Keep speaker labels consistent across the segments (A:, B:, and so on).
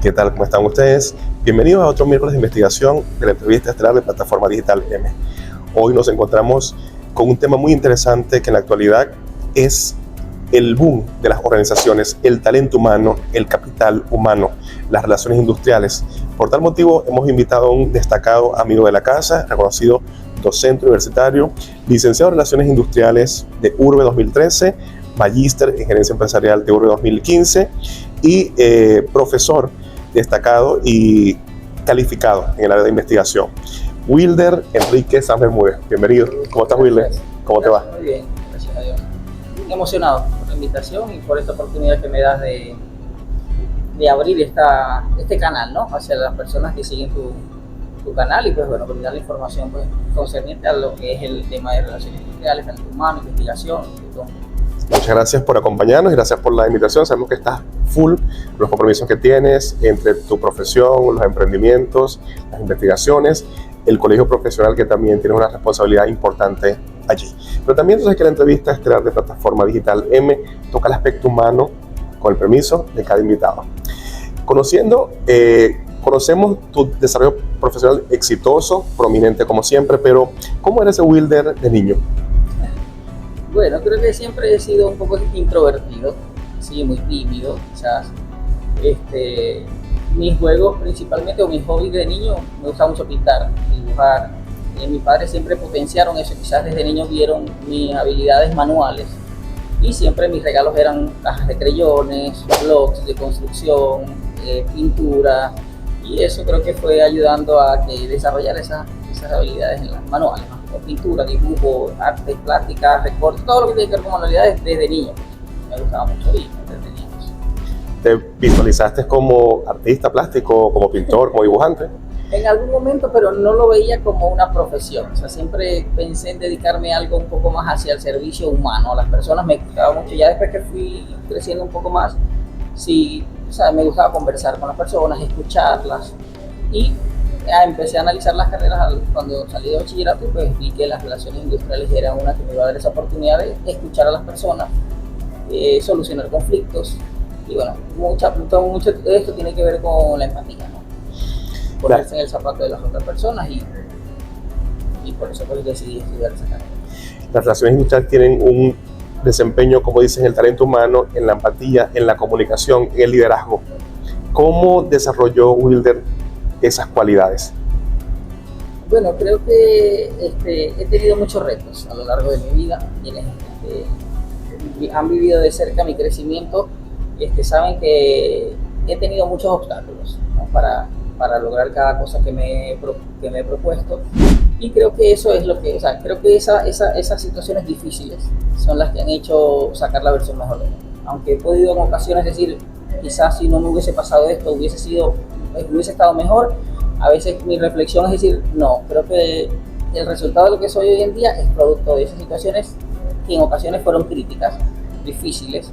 A: ¿Qué tal? ¿Cómo están ustedes? Bienvenidos a otro miércoles de investigación de la entrevista estelar de Plataforma Digital M. Hoy nos encontramos con un tema muy interesante que en la actualidad es el boom de las organizaciones, el talento humano, el capital humano, las relaciones industriales. Por tal motivo hemos invitado a un destacado amigo de la casa, reconocido docente universitario, licenciado en Relaciones Industriales de URBE 2013, magíster en Gerencia Empresarial de URBE 2015 y profesor destacado y calificado en el área de investigación. Wilder Enrique San Bermúdez, bienvenido. ¿Cómo estás, Wilder? ¿Cómo te va?
B: Muy bien, gracias a Dios. Muy emocionado por la invitación y por esta oportunidad que me das de abrir este canal, ¿no? Hacia las personas que siguen tu canal y pues bueno, brindar la información pues, concerniente a lo que es el tema de relaciones industriales, talento humano, investigación y todo.
A: Muchas gracias por acompañarnos y gracias por la invitación. Sabemos que estás full, los compromisos que tienes entre tu profesión, los emprendimientos, las investigaciones, el colegio profesional que también tiene una responsabilidad importante allí. Pero también entonces que la entrevista estelar de Plataforma Digital M toca el aspecto humano con el permiso de cada invitado. Conocemos tu desarrollo profesional exitoso, prominente como siempre, pero ¿cómo era ese Wilder de niño?
B: Bueno, creo que siempre he sido un poco introvertido, sí, muy tímido, quizás. Mis juegos principalmente, o mis hobbies de niño, me gusta mucho pintar, dibujar. Mis padres siempre potenciaron eso, quizás desde niño vieron mis habilidades manuales y siempre mis regalos eran cajas de creyones, blocs de construcción, pintura, y eso creo que fue ayudando a que desarrollar esas habilidades en las manuales, ¿no? Pintura, dibujo, arte, plástica, recorte, todo lo que tiene que ver con manualidades desde niño. Me gustaba mucho y desde niños.
A: ¿Te visualizaste como artista plástico, como pintor, como dibujante?
B: En algún momento, pero no lo veía como una profesión. O sea, siempre pensé en dedicarme a algo un poco más hacia el servicio humano. A las personas me gustaba mucho. Ya después que fui creciendo un poco más, sí, o sea, me gustaba conversar con las personas, escucharlas. Y empecé a analizar las carreras cuando salí de bachillerato y pues vi que las relaciones industriales eran una que me iba a dar esa oportunidad de escuchar a las personas, solucionar conflictos. Y bueno, mucho de esto tiene que ver con la empatía, ¿no? Ponerse en el zapato de las otras personas y por eso pues decidí estudiar esa carrera.
A: Las relaciones industriales tienen un desempeño, como dices, en el talento humano, en la empatía, en la comunicación, en el liderazgo. ¿Cómo desarrolló Wilder esas cualidades?
B: Bueno, creo que he tenido muchos retos a lo largo de mi vida. Quienes han vivido de cerca mi crecimiento saben que he tenido muchos obstáculos, ¿no? para lograr cada cosa que me he propuesto, y creo que eso es lo que, o sea, creo que esas situaciones difíciles son las que han hecho sacar la versión mejor de mí. Aunque he podido en ocasiones decir, quizás si no me hubiese pasado esto, hubiese estado mejor, a veces mi reflexión es decir, no, creo que el resultado de lo que soy hoy en día es producto de esas situaciones que en ocasiones fueron críticas, difíciles,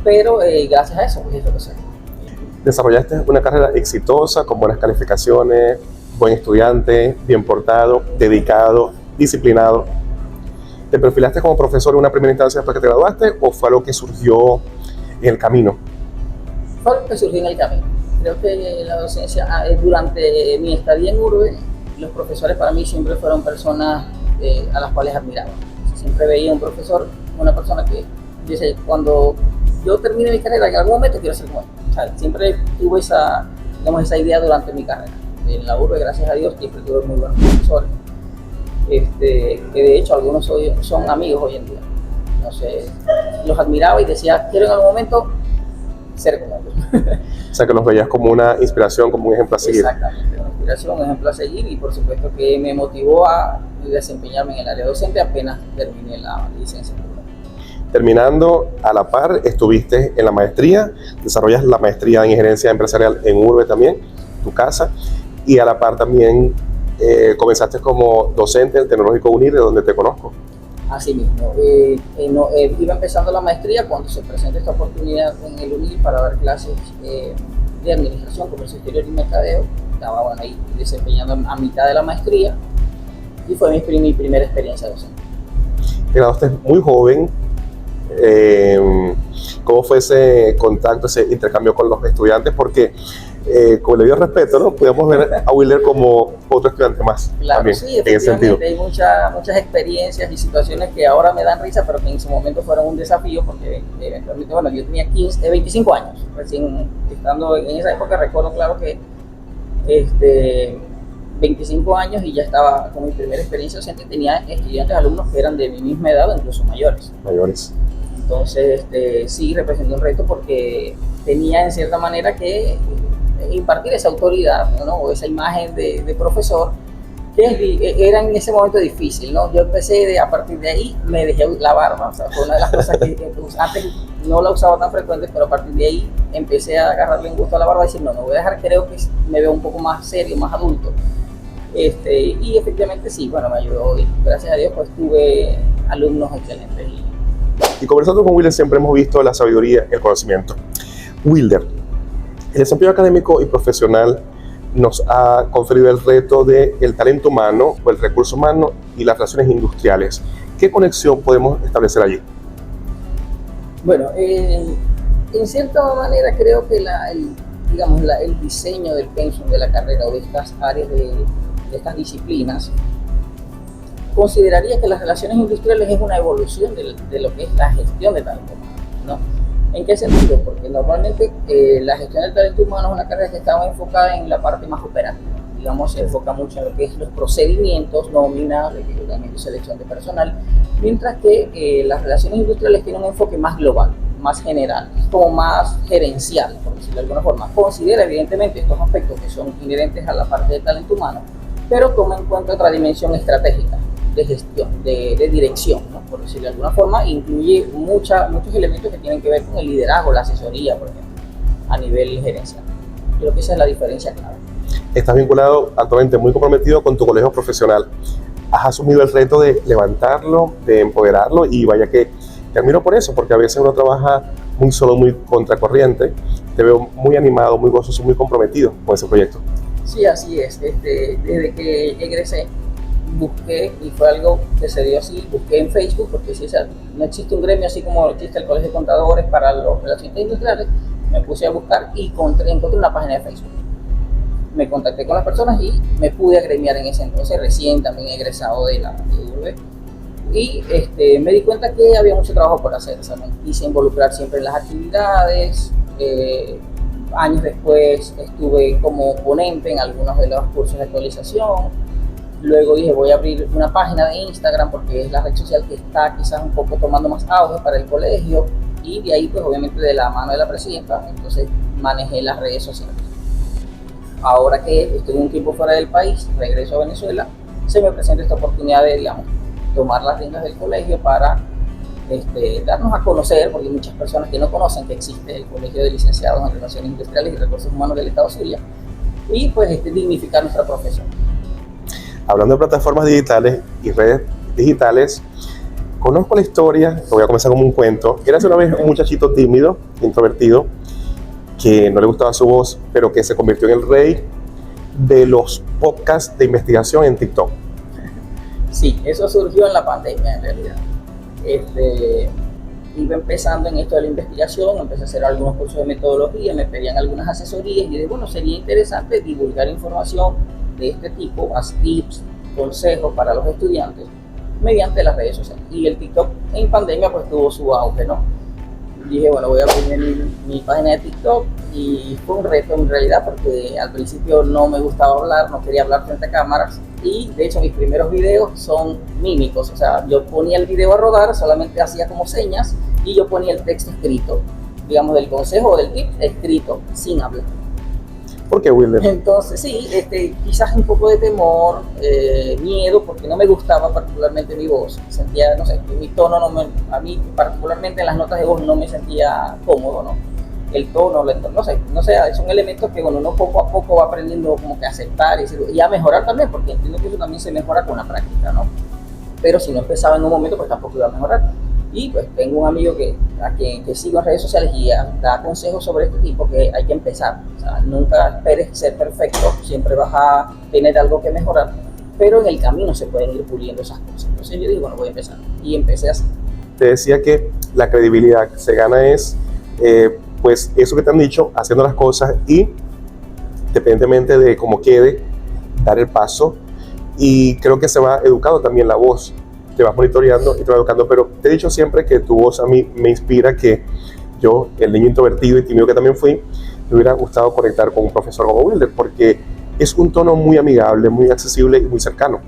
B: pero gracias a eso pues es lo que soy.
A: Desarrollaste una carrera exitosa, con buenas calificaciones, buen estudiante, bien portado, dedicado, disciplinado. ¿Te perfilaste como profesor en una primera instancia después que te graduaste o fue algo que surgió en el camino?
B: Fue algo que surgió en el camino. Creo que la docencia, durante mi estadía en URBE, los profesores para mí siempre fueron personas a las cuales admiraba. Siempre veía un profesor, una persona que dice, cuando yo termine mi carrera, en algún momento quiero ser como él. O sea, siempre tuve esa idea durante mi carrera. En la URBE, gracias a Dios, siempre tuve muy buenos profesores. Que de hecho algunos son amigos hoy en día. No sé, los admiraba y decía, quiero en algún momento ser como ellos.
A: O sea, que los veías como una inspiración, como un ejemplo a seguir.
B: Exactamente, una inspiración, un ejemplo a seguir, y por supuesto que me motivó a desempeñarme en el área docente apenas terminé la licenciatura.
A: Terminando a la par, estuviste en la maestría, desarrollas la maestría en Gerencia Empresarial en URBE también, tu casa, y a la par también comenzaste como docente del Tecnológico UNIR, de donde te conozco.
B: Así mismo, iba empezando la maestría cuando se presentó esta oportunidad en el UNIR para dar clases de Administración, Comercio Exterior y Mercadeo. Estaba bueno, ahí desempeñando a mitad de la maestría y fue mi primera experiencia docente.
A: Te graduaste muy joven, ¿Cómo fue ese contacto, ese intercambio con los estudiantes? Porque, con el debido respeto, ¿no? Podemos ver a Wilder como otro estudiante más.
B: Claro,
A: también,
B: sí,
A: en ese sentido.
B: efectivamente, hay muchas experiencias y situaciones que ahora me dan risa, pero que en su momento fueron un desafío, porque eventualmente, bueno, yo tenía 25 años, recién estando en esa época. Recuerdo claro que 25 años y ya estaba con mi primera experiencia docente. Tenía estudiantes, alumnos que eran de mi misma edad o incluso mayores. Entonces, sí representó un reto porque tenía en cierta manera que impartir esa autoridad, ¿no? O esa imagen de profesor, que era en ese momento difícil, ¿no? Yo empecé, a partir de ahí me dejé la barba, o sea, fue una de las cosas que antes no la usaba tan frecuente, pero a partir de ahí empecé a agarrarle un gusto a la barba y decir, no, me voy a dejar, creo que me veo un poco más serio, más adulto. Y efectivamente sí, bueno, me ayudó y gracias a Dios pues tuve alumnos excelentes.
A: Y conversando con Wilder siempre hemos visto la sabiduría y el conocimiento. Wilder, el desempeño académico y profesional nos ha conferido el reto del talento humano o el recurso humano y las relaciones industriales. ¿Qué conexión podemos establecer allí?
B: Bueno, en cierta manera creo que el diseño del pensum de la carrera o de estas áreas de estas disciplinas, consideraría que las relaciones industriales es una evolución de lo que es la gestión de talento humano, ¿no? ¿En qué sentido? Porque normalmente la gestión del talento humano es una carrera que estaba enfocada en la parte más operativa. Digamos, se enfoca mucho en lo que es los procedimientos, nómina, reclutamiento y selección de personal, mientras que las relaciones industriales tienen un enfoque más global, más general, como más gerencial, por decirlo de alguna forma. Considera evidentemente estos aspectos que son inherentes a la parte del talento humano, pero toma en cuenta otra dimensión estratégica de gestión, de dirección, ¿no? Por decirlo de alguna forma. Incluye muchos elementos que tienen que ver con el liderazgo, la asesoría, por ejemplo, a nivel gerencial. Creo que esa es la diferencia clave.
A: Estás vinculado actualmente, muy comprometido con tu colegio profesional. Has asumido el reto de levantarlo, de empoderarlo, y vaya que te admiro por eso, porque a veces uno trabaja muy solo, muy contracorriente. Te veo muy animado, muy gozoso, muy comprometido con ese proyecto.
B: Sí, así es. Desde que egresé, busqué, y fue algo que se dio así, busqué en Facebook, porque si no existe un gremio así como existe el Colegio de Contadores para los relacionistas industriales. Me puse a buscar y encontré una página de Facebook. Me contacté con las personas y me pude agremiar en ese entonces, recién también egresado de la UV. Y me di cuenta que había mucho trabajo por hacer, o sea, me quise involucrar siempre en las actividades. Años después estuve como ponente en algunos de los cursos de actualización. Luego dije, voy a abrir una página de Instagram porque es la red social que está quizás un poco tomando más auge para el colegio. Y de ahí, pues obviamente de la mano de la presidenta, entonces manejé las redes sociales. Ahora que estoy un tiempo fuera del país, regreso a Venezuela, se me presenta esta oportunidad de, digamos, tomar las riendas del colegio para darnos a conocer, porque hay muchas personas que no conocen que existe el Colegio de Licenciados en Relaciones Industriales y Recursos Humanos del Estado Zulia, y pues dignificar nuestra profesión.
A: Hablando de plataformas digitales y redes digitales, conozco la historia, lo voy a comenzar como un cuento. Eras una vez un muchachito tímido, introvertido, que no le gustaba su voz, pero que se convirtió en el rey de los podcasts de investigación en TikTok.
B: Sí, eso surgió en la pandemia en realidad. Iba empezando en esto de la investigación, empecé a hacer algunos cursos de metodología, me pedían algunas asesorías y dije, bueno, sería interesante divulgar información de este tipo, más tips, consejos para los estudiantes mediante las redes sociales. Y el TikTok en pandemia pues tuvo su auge, ¿no? Dije, bueno, voy a abrir mi página de TikTok, y fue un reto en realidad porque al principio no me gustaba hablar, no quería hablar frente a cámaras, y de hecho mis primeros videos son mímicos, o sea, yo ponía el video a rodar, solamente hacía como señas y yo ponía el texto escrito, digamos, del consejo o del tip escrito, sin hablar.
A: ¿Por qué, Wilder?
B: Entonces sí, quizás un poco de temor, miedo, porque no me gustaba particularmente mi voz. Sentía, no sé, mi tono a mí particularmente en las notas de voz no me sentía cómodo, ¿no? El tono, no sé, son elementos que uno poco a poco va aprendiendo como que a aceptar y a mejorar también, porque entiendo que eso también se mejora con la práctica, ¿no? Pero si no empezaba en un momento, pues tampoco iba a mejorar. Y pues tengo un amigo que sigo en redes sociales y da consejos sobre este tipo, que hay que empezar. O sea, nunca esperes ser perfecto, siempre vas a tener algo que mejorar, pero en el camino se pueden ir puliendo esas cosas. Entonces yo digo, bueno, voy a empezar. Y empecé así.
A: te decía que la credibilidad se gana es, pues, eso que te han dicho, haciendo las cosas y, independientemente de cómo quede, dar el paso. Y creo que se va educando también la voz, te vas monitoreando y te vas educando, pero te he dicho siempre que tu voz a mí me inspira, que yo, el niño introvertido y tímido que también fui, me hubiera gustado conectar con un profesor como Wilder, porque es un tono muy amigable, muy accesible y muy cercano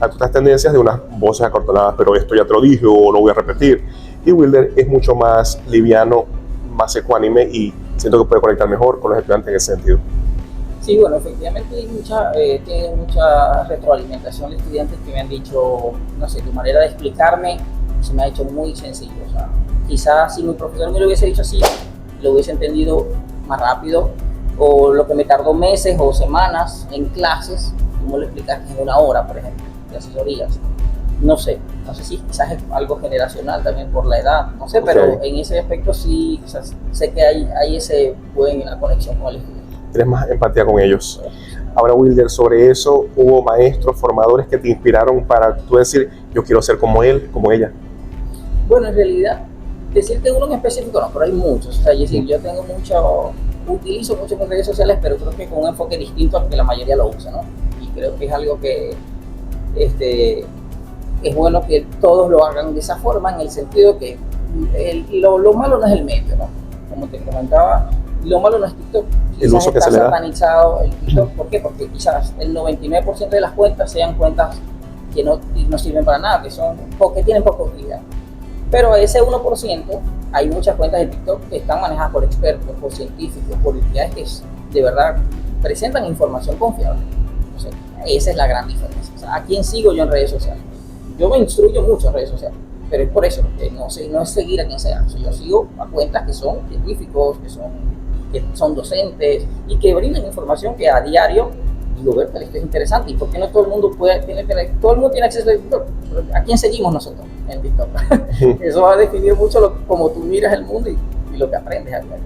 A: a todas las tendencias de unas voces acortonadas, pero esto ya te lo dije o no voy a repetir. Y Wilder es mucho más liviano, más ecuánime, y siento que puede conectar mejor con los estudiantes en ese sentido.
B: Sí, bueno, efectivamente tiene mucha retroalimentación de estudiantes que me han dicho, no sé, tu manera de explicarme se me ha hecho muy sencillo. O sea, quizás si mi profesor me lo hubiese dicho así, lo hubiese entendido más rápido, o lo que me tardó meses o semanas en clases, como lo explicaste en una hora, por ejemplo, de asesorías. No sé si quizás es algo generacional también por la edad, no sé, pero en ese aspecto sí, quizás sé que hay ese buena conexión con el estudiante.
A: Tienes más empatía con ellos. Ahora, Wilder, sobre eso, ¿hubo maestros, formadores que te inspiraron para tú decir, yo quiero ser como él, como ella?
B: Bueno, en realidad, decirte uno en específico no, pero hay muchos. O sea, yo utilizo mucho mis redes sociales, pero creo que con un enfoque distinto al que la mayoría lo usa, ¿no? Y creo que es algo que es bueno que todos lo hagan de esa forma, en el sentido que lo malo no es el medio, ¿no? Como te comentaba, lo malo no es TikTok.
A: El uso que se le da.
B: Está satanizado el TikTok. ¿Por qué? Porque quizás el 99% de las cuentas sean cuentas que no sirven para nada, que tienen poca utilidad. Pero a ese 1% hay muchas cuentas de TikTok que están manejadas por expertos, por científicos, por entidades que de verdad presentan información confiable. Entonces, esa es la gran diferencia. O sea, ¿a quién sigo yo en redes sociales? Yo me instruyo mucho en redes sociales, pero es por eso, que no es seguir a quien sea. O sea, yo sigo a cuentas que son científicos, que son docentes y que brindan información que a diario digo, esto es interesante. ¿Y por qué no todo el mundo todo el mundo tiene acceso a TikTok? ¿A quién seguimos nosotros en TikTok? Eso va a definir mucho cómo tú miras el mundo y lo que aprendes a diario.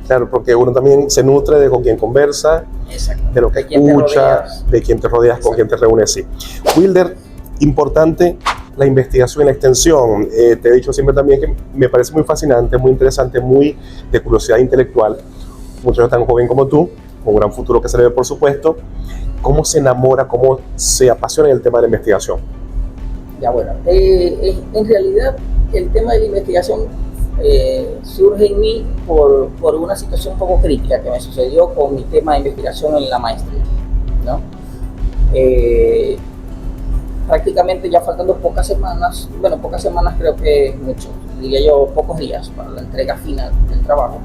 A: Claro, porque uno también se nutre de con quién conversa, de lo que escucha, de quién te rodeas, con quién te reúnes. Sí. Wilder, importante la investigación y la extensión. Te he dicho siempre también que me parece muy fascinante, muy interesante, muy de curiosidad intelectual. Muchos tan joven como tú, con un gran futuro que se le ve, por supuesto. ¿Cómo se enamora, cómo se apasiona en el tema de la investigación?
B: Ya, bueno, en realidad el tema de la investigación surge en mí por una situación un poco crítica que me sucedió con mi tema de investigación en la maestría, ¿no? Prácticamente ya faltando pocas semanas creo que mucho, diría yo pocos días para la entrega final del trabajo,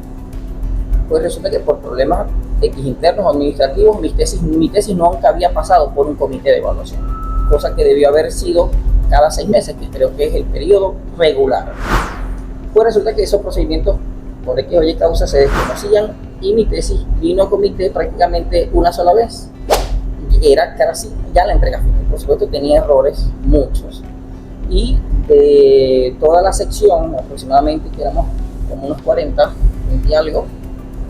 B: pues resulta que por problemas X internos o administrativos mi tesis nunca había pasado por un comité de evaluación, cosa que debió haber sido cada 6 meses, que creo que es el periodo regular. Pues resulta que esos procedimientos por X o Y causa se desconocían y mi tesis vino a comité prácticamente una sola vez. Era casi ya la entrega final. Por supuesto tenía errores, muchos, y de toda la sección aproximadamente, que éramos como unos 40 y algo,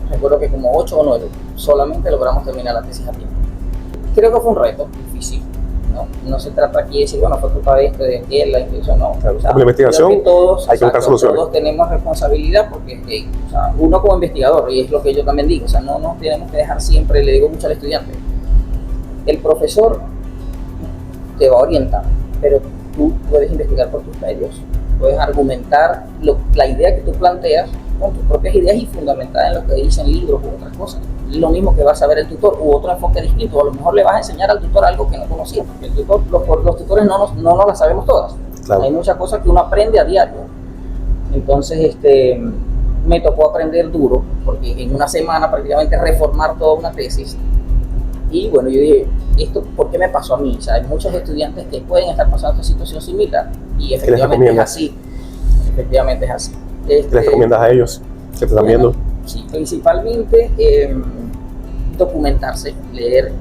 B: recuerdo que como 8 o 9 solamente logramos terminar la tesis a tiempo. Creo que fue un reto difícil, no se trata aquí de decir, bueno, fue culpa de esto, de aquel, la institución, no.
A: Claro, o sea, la investigación hay que buscar soluciones.
B: Todos tenemos responsabilidad porque o sea, uno como investigador, y es lo que yo también digo, o sea, no nos tenemos que dejar siempre, le digo mucho al estudiante, el profesor te va a orientar, pero tú puedes investigar por tus medios, puedes argumentar la idea que tú planteas con tus propias ideas y fundamentada en lo que dicen libros u otras cosas. Lo mismo que va a saber el tutor u otro enfoque distinto, o a lo mejor le vas a enseñar al tutor algo que no conocía, porque los tutores no las sabemos todas. Claro. Hay muchas cosas que uno aprende a diario. Entonces me tocó aprender duro, porque en una semana prácticamente reformar toda una tesis. Y bueno, yo dije, ¿esto por qué me pasó a mí? O sea, hay muchos estudiantes que pueden estar pasando esta situación similar, y efectivamente es así. Efectivamente es así.
A: ¿Qué les recomiendas a ellos que te están viendo?
B: Sí, principalmente documentarse, leer,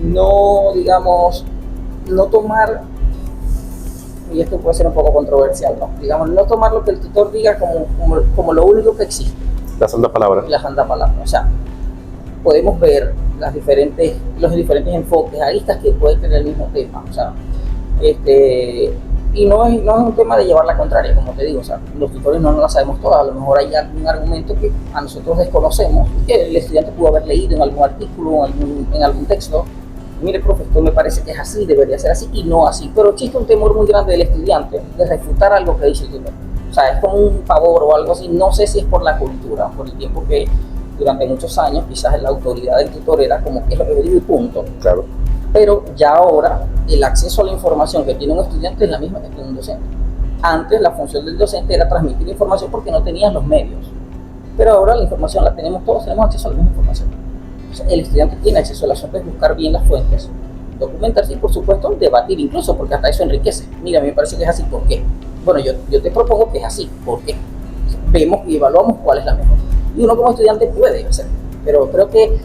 B: no tomar, y esto puede ser un poco controversial, no tomar lo que el tutor diga como lo único que existe.
A: La santa palabra.
B: O sea, podemos ver los diferentes enfoques, aristas que puede tener el mismo tema. O sea, Y no es un tema de llevar la contraria, como te digo, o sea, los tutores no las sabemos todas, a lo mejor hay algún argumento que a nosotros desconocemos y que el estudiante pudo haber leído en algún artículo, en algún texto. Mire, profe, esto me parece que es así, debería ser así, y no así. Pero existe un temor muy grande del estudiante de refutar algo que dice el tutor. O sea, es como un favor o algo así. No sé si es por la cultura, por el tiempo que durante muchos años quizás la autoridad del tutor era como que es lo que digo y punto.
A: Claro.
B: Pero ya ahora el acceso a la información que tiene un estudiante es la misma que tiene un docente. Antes la función del docente era transmitir información porque no tenían los medios. Pero ahora la información la tenemos todos, tenemos acceso a la misma información. Entonces, el estudiante tiene acceso al asunto, es buscar bien las fuentes, documentarse y por supuesto debatir incluso, porque hasta eso enriquece. Mira, a mí me parece que es así, ¿por qué? Bueno, yo te propongo que es así, ¿por qué? Vemos y evaluamos cuál es la mejor. Y uno como estudiante puede hacerlo, pero creo que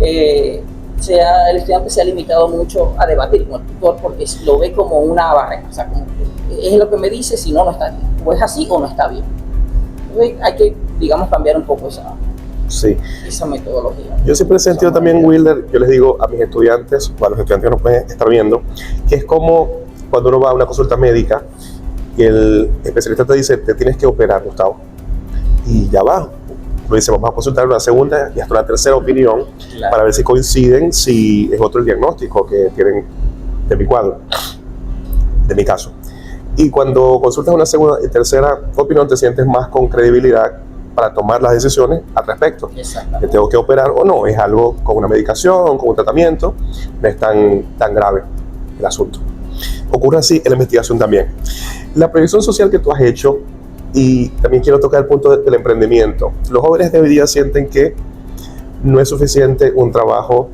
B: el estudiante se ha limitado mucho a debatir con el tutor porque lo ve como una barrera, o sea, como es lo que me dice, si no, no está bien, o es así o no está bien. Entonces hay que, digamos, cambiar un poco esa metodología.
A: Yo siempre he sentido también, Wilder, yo les digo a mis estudiantes, o a los estudiantes que nos pueden estar viendo, que es como cuando uno va a una consulta médica y el especialista te dice, te tienes que operar, Gustavo, y ya va. Lo dice, vamos a consultar una segunda y hasta una tercera opinión, claro, para ver si coinciden, si es otro el diagnóstico que tienen de mi cuadro, de mi caso. Y cuando consultas una segunda y tercera opinión, te sientes más con credibilidad para tomar las decisiones al respecto. ¿Me tengo que operar o no? Es algo con una medicación, con un tratamiento, no es tan grave el asunto. Ocurre así en la investigación también. La proyección social que tú has hecho, y también quiero tocar el punto del emprendimiento. Los jóvenes de hoy día sienten que no es suficiente un trabajo,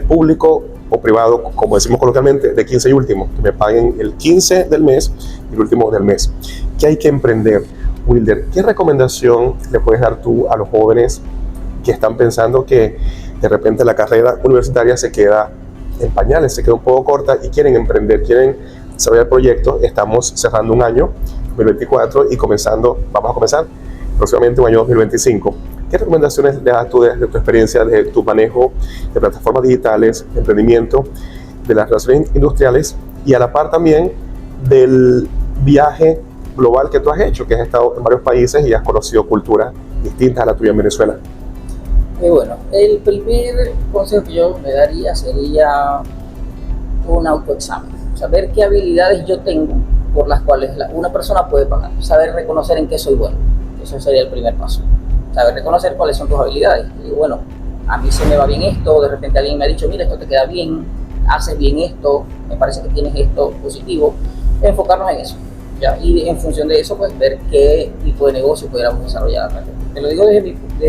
A: público o privado, como decimos coloquialmente, de 15 y último, que me paguen el 15 del mes y el último del mes. ¿Qué hay que emprender? Wilder, ¿qué recomendación le puedes dar tú a los jóvenes que están pensando que de repente la carrera universitaria se queda en pañales, se queda un poco corta y quieren emprender, quieren desarrollar proyectos? Estamos cerrando un año, 2024, y vamos a comenzar próximamente un año 2025. ¿Qué recomendaciones le das tú desde tu experiencia, de tu manejo de plataformas digitales, de emprendimiento, de las relaciones industriales y a la par también del viaje global que tú has hecho, que has estado en varios países y has conocido culturas distintas a la tuya en Venezuela?
B: Bueno, el primer consejo que yo me daría sería un autoexamen, saber qué habilidades yo tengo por las cuales una persona puede pagar, saber reconocer en qué soy bueno. Eso sería el primer paso, saber reconocer cuáles son tus habilidades. Y bueno, a mí se me va bien esto, de repente alguien me ha dicho, mira, esto te queda bien, haces bien esto, me parece que tienes esto positivo, enfocarnos en eso, ¿ya? Y en función de eso, pues ver qué tipo de negocio pudiéramos desarrollar. Te lo digo desde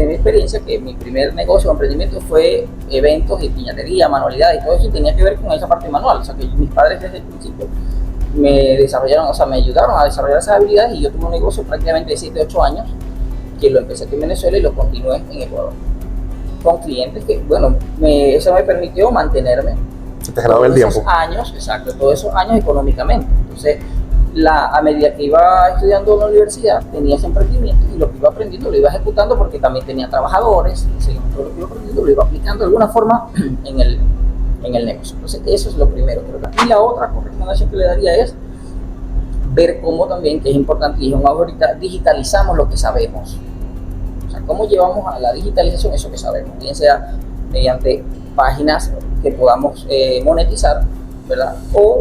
B: mi experiencia, que mi primer negocio o emprendimiento fue eventos y piñatería, manualidades y todo eso, y tenía que ver con esa parte manual. O sea, que mis padres desde el principio me ayudaron a desarrollar esas habilidades, y yo tuve un negocio prácticamente de 7, 8 años, que lo empecé aquí en Venezuela y lo continué en Ecuador, con clientes que, bueno, eso me permitió mantenerme todos esos años económicamente. Entonces, a medida que iba estudiando en la universidad, tenía ese emprendimiento y lo que iba aprendiendo lo iba ejecutando, porque también tenía trabajadores, y todo lo que iba aprendiendo lo iba aplicando de alguna forma en el negocio. Entonces, eso es lo primero. Y la otra recomendación que le daría es ver cómo también, que es importante, y ahorita digitalizamos lo que sabemos. O sea, cómo llevamos a la digitalización eso que sabemos, bien sea mediante páginas que podamos monetizar, ¿verdad? O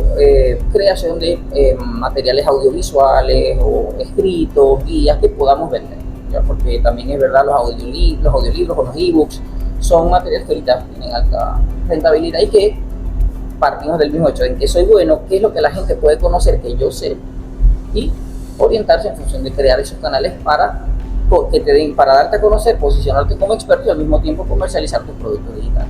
B: creación de materiales audiovisuales o escritos, guías que podamos vender, ¿ya? Porque también es verdad, los audiolibros o los ebooks son materiales que ahorita tienen alta rentabilidad y que partimos del mismo hecho, en que soy bueno, qué es lo que la gente puede conocer que yo sé, y orientarse en función de crear esos canales para darte a conocer, posicionarte como experto y al mismo tiempo comercializar tus productos digitales.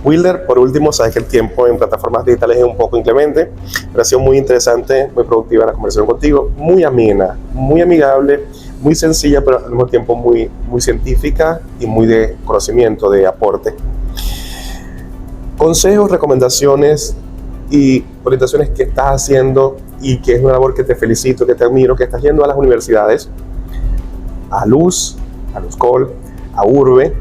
A: Wilder, por último, sabes que el tiempo en plataformas digitales es un poco inclemente, pero ha sido muy interesante, muy productiva la conversación contigo, muy amena, muy amigable, muy sencilla, pero al mismo tiempo muy científica y muy de conocimiento, de aporte. Consejos, recomendaciones y orientaciones que estás haciendo, y que es una labor que te felicito, que te admiro, que estás yendo a las universidades, a Luz, a Luzcol, a Urbe,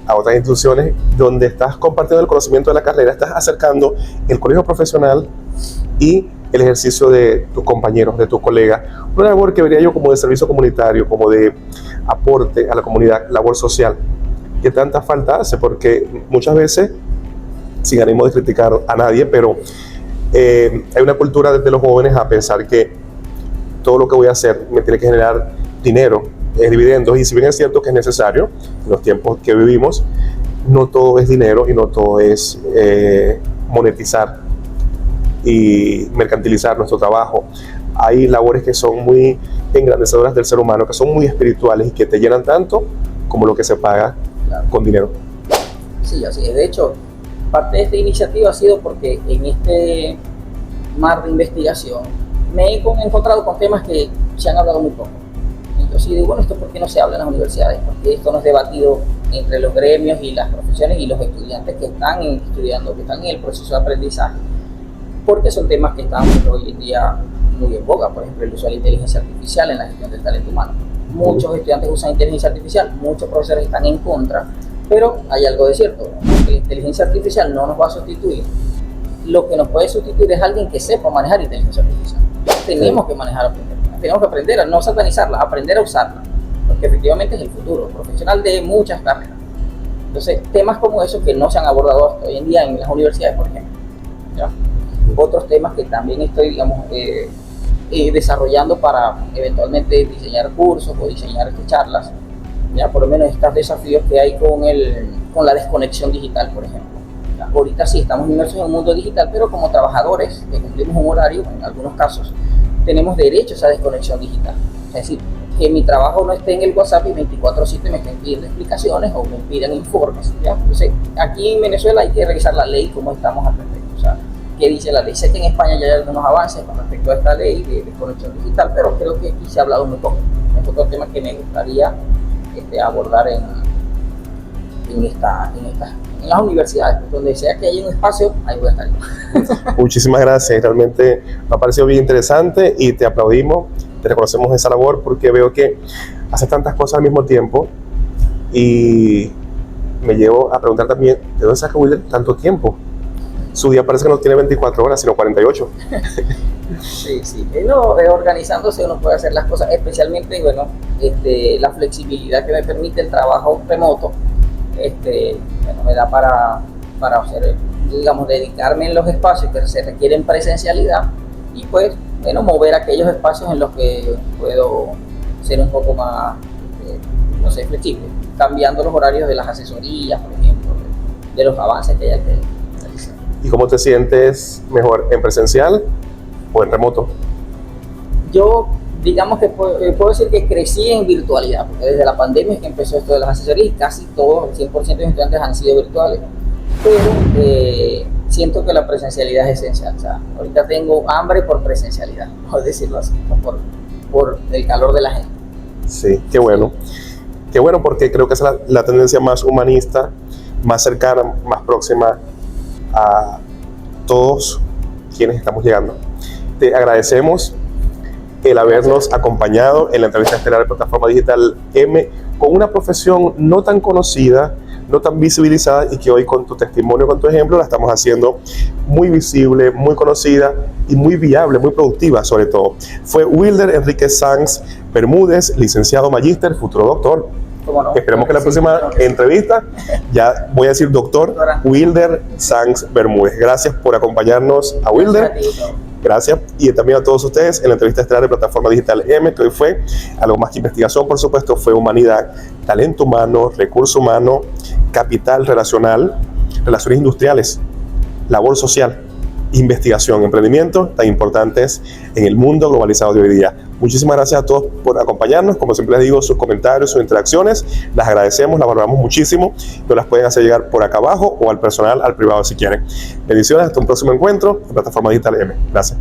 A: a otras instituciones, donde estás compartiendo el conocimiento de la carrera, estás acercando el colegio profesional y el ejercicio de tus compañeros, de tus colegas, una labor que vería yo como de servicio comunitario, como de aporte a la comunidad, labor social, que tanta falta hace, porque muchas veces, sin ánimo de criticar a nadie, pero hay una cultura de los jóvenes a pensar que todo lo que voy a hacer me tiene que generar dinero, dividendos, y si bien es cierto que es necesario en los tiempos que vivimos, no todo es dinero y no todo es monetizar y mercantilizar nuestro trabajo. Hay labores que son muy engrandecedoras del ser humano, que son muy espirituales y que te llenan tanto como lo que se paga con dinero.
B: Sí, así es. De hecho, parte de esta iniciativa ha sido porque en este mar de investigación me he encontrado con temas que se han hablado muy poco. Entonces digo, bueno, ¿esto por qué no se habla en las universidades? Porque esto no es debatido entre los gremios y las profesiones y los estudiantes que están estudiando, que están en el proceso de aprendizaje, porque son temas que están hoy en día muy en boga. Por ejemplo, el uso de la inteligencia artificial en la gestión del talento humano. Muchos estudiantes usan inteligencia artificial, muchos profesores están en contra, pero hay algo de cierto, que la inteligencia artificial no nos va a sustituir. Lo que nos puede sustituir es alguien que sepa manejar inteligencia artificial. Tenemos que manejar, tenemos que aprender a no satanizarla, aprender a usarla, porque efectivamente es el futuro profesional de muchas carreras. Entonces, temas como esos que no se han abordado hasta hoy en día en las universidades, por ejemplo. ¿Ya? Otros temas que también estoy, digamos, desarrollando para eventualmente diseñar cursos o diseñar charlas, ya por lo menos estos desafíos que hay con la desconexión digital, por ejemplo. Ya, ahorita sí estamos inmersos en un mundo digital, pero como trabajadores que cumplimos un horario, en algunos casos, tenemos derecho a esa desconexión digital. Es decir, que mi trabajo no esté en el WhatsApp y 24/7 me estén pidiendo explicaciones o me pidan informes. ¿Ya? Entonces, aquí en Venezuela hay que revisar la ley, cómo estamos al respecto. O sea, ¿qué dice la ley? Sé que en España ya hay algunos avances con respecto a esta ley de desconexión digital, pero creo que aquí se ha hablado muy poco. Es otro tema que me gustaría abordar en las universidades, donde sea que haya un espacio, ahí voy a estar yo.
A: Muchísimas gracias, realmente me ha parecido bien interesante y te aplaudimos, te reconocemos esa labor porque veo que haces tantas cosas al mismo tiempo y me llevo a preguntar también, ¿de dónde saca Wilder tanto tiempo? Su día parece que no tiene 24 horas, sino 48.
B: Sí, organizándose uno puede hacer las cosas, especialmente, bueno, la flexibilidad que me permite el trabajo remoto, me da para hacer, digamos, dedicarme en los espacios que se requieren presencialidad y pues, bueno, mover aquellos espacios en los que puedo ser un poco más, no sé, flexible, cambiando los horarios de las asesorías, por ejemplo, de los avances que hay que realizar.
A: ¿Y cómo te sientes mejor, en presencial o en remoto?
B: Yo, digamos que puedo decir que crecí en virtualidad, porque desde la pandemia es que empezó esto de las asesorías y casi todos, el 100% de mis estudiantes han sido virtuales, pero siento que la presencialidad es esencial. O sea, ahorita tengo hambre por presencialidad, por decirlo así, por el calor de la gente.
A: Sí, qué bueno. Qué bueno, porque creo que es la tendencia más humanista, más cercana, más próxima a todos quienes estamos llegando. Te agradecemos el habernos acompañado en la entrevista estelar de Plataforma Digital M con una profesión no tan conocida, no tan visibilizada y que hoy con tu testimonio, con tu ejemplo, la estamos haciendo muy visible, muy conocida y muy viable, muy productiva sobre todo. Fue Wilder Enrique Sanz Bermúdez, licenciado magíster, futuro doctor.
B: No,
A: esperemos que la próxima entrevista ya voy a decir doctor Wilder Sanz Bermúdez. Gracias por acompañarnos a Wilder. Gracias. Y también a todos ustedes en la entrevista estelar de Plataforma Digital M, que hoy fue algo más que investigación, por supuesto, fue humanidad, talento humano, recurso humano, capital relacional, relaciones industriales, labor social, investigación, emprendimiento, tan importantes en el mundo globalizado de hoy día. Muchísimas gracias a todos por acompañarnos. Como siempre les digo, sus comentarios, sus interacciones, las agradecemos, las valoramos muchísimo. Nos las pueden hacer llegar por acá abajo o al personal, al privado si quieren. Bendiciones, hasta un próximo encuentro en Plataforma Digital M. Gracias.